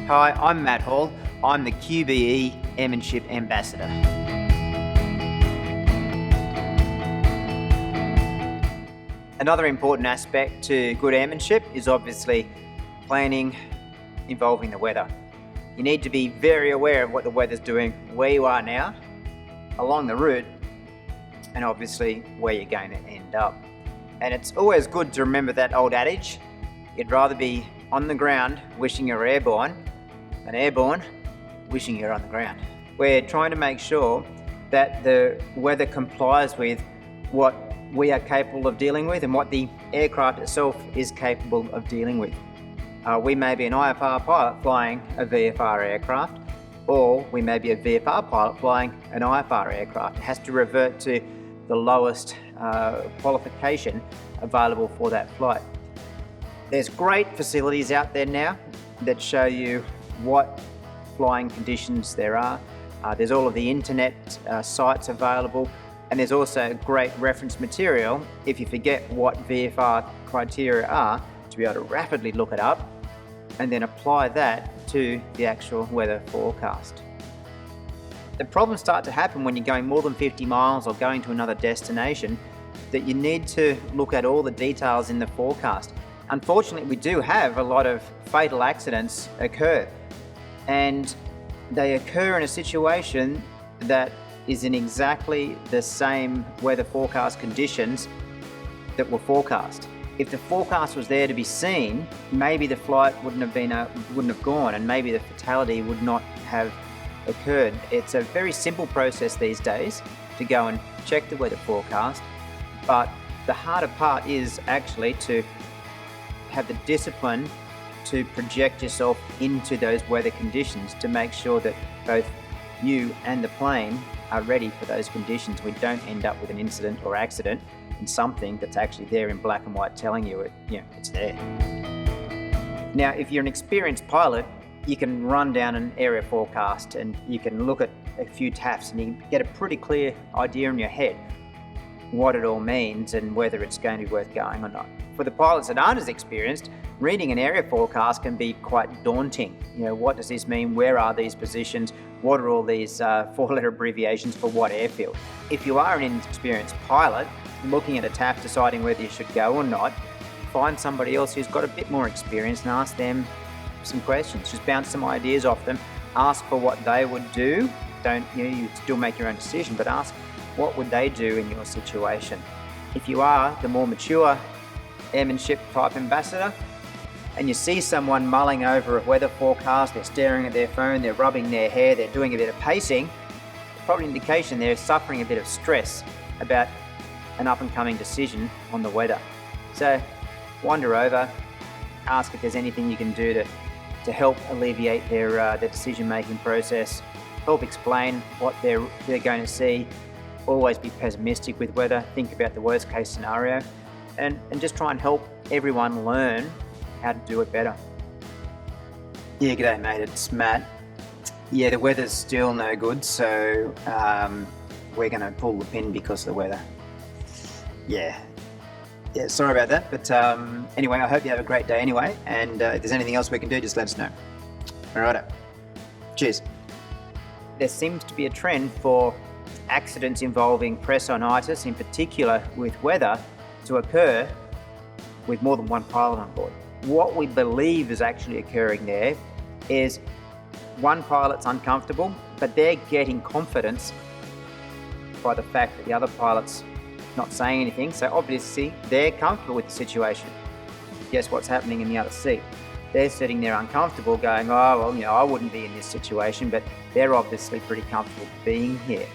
Hi, I'm Matt Hall. I'm the QBE Airmanship Ambassador. Another important aspect to good airmanship is obviously planning involving the weather. You need to be very aware of what the weather's doing where you are now, along the route, and obviously where you're going to end up. And it's always good to remember that old adage, you'd rather be on the ground wishing you're airborne than airborne wishing you're on the ground. We're trying to make sure that the weather complies with what we are capable of dealing with and what the aircraft itself is capable of dealing with. We may be an IFR pilot flying a VFR aircraft, or we may be a VFR pilot flying an IFR aircraft. It has to revert to the lowest qualification available for that flight. There's great facilities out there now that show you what flying conditions there are. There's all of the internet sites available, and there's also great reference material if you forget what VFR criteria are, to be able to rapidly look it up and then apply that to the actual weather forecast. The problems start to happen when you're going more than 50 miles or going to another destination, that you need to look at all the details in the forecast. Unfortunately, we do have a lot of fatal accidents occur, and they occur in a situation that is in exactly the same weather forecast conditions that were forecast. If the forecast was there to be seen, maybe the flight wouldn't have gone, and maybe the fatality would not have occurred. It's a very simple process these days to go and check the weather forecast, but the harder part is actually to have the discipline to project yourself into those weather conditions to make sure that both you and the plane are ready for those conditions. We don't end up with an incident or accident in something that's actually there in black and white telling you it's there. Now, if you're an experienced pilot, you can run down an area forecast and you can look at a few TAFs and you can get a pretty clear idea in your head what it all means and whether it's going to be worth going or not. For the pilots that aren't as experienced, reading an area forecast can be quite daunting. What does this mean? Where are these positions? What are all these four-letter abbreviations for what airfield? If you are an inexperienced pilot, looking at a TAF, deciding whether you should go or not, find somebody else who's got a bit more experience and ask them some questions. Just bounce some ideas off them. Ask for what they would do. Don't you still make your own decision, but ask what would they do in your situation. If you are the more mature airmanship type ambassador and you see someone mulling over a weather forecast, they're staring at their phone, they're rubbing their hair, they're doing a bit of pacing, probably an indication they're suffering a bit of stress about an up and coming decision on the weather. So wander over, ask if there's anything you can do to help alleviate their decision making process, help explain what they're going to see. Always be pessimistic with weather, think about the worst case scenario, and just try and help everyone learn how to do it better. Yeah, g'day mate, it's Matt. Yeah, the weather's still no good, so we're going to pull the pin because of the weather. Yeah, sorry about that, but anyway, I hope you have a great day anyway, and if there's anything else we can do, just let us know. Alrighto, cheers. There seems to be a trend for accidents involving pressonitis, in particular with weather, to occur with more than one pilot on board. What we believe is actually occurring there is one pilot's uncomfortable, but they're getting confidence by the fact that the other pilot's not saying anything, so obviously they're comfortable with the situation. Guess what's happening in the other seat? They're sitting there uncomfortable going, oh, well, I wouldn't be in this situation, but they're obviously pretty comfortable being here.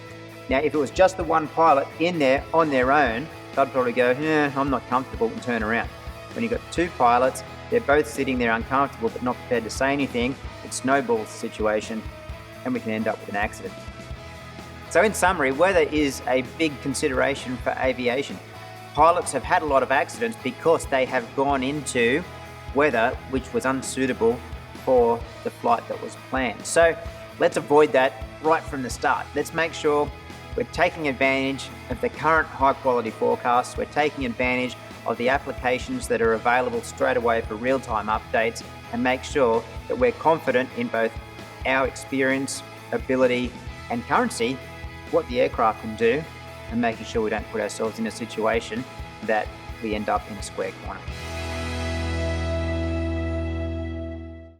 Now, if it was just the one pilot in there on their own, they'd probably go, I'm not comfortable, and turn around. When you've got two pilots, they're both sitting there uncomfortable but not prepared to say anything, it snowballs the situation and we can end up with an accident. So in summary, weather is a big consideration for aviation. Pilots have had a lot of accidents because they have gone into weather which was unsuitable for the flight that was planned. So let's avoid that right from the start. Let's make sure we're taking advantage of the current high quality forecasts. We're taking advantage of the applications that are available straight away for real-time updates, and make sure that we're confident in both our experience, ability, and currency, what the aircraft can do, and making sure we don't put ourselves in a situation that we end up in a square corner.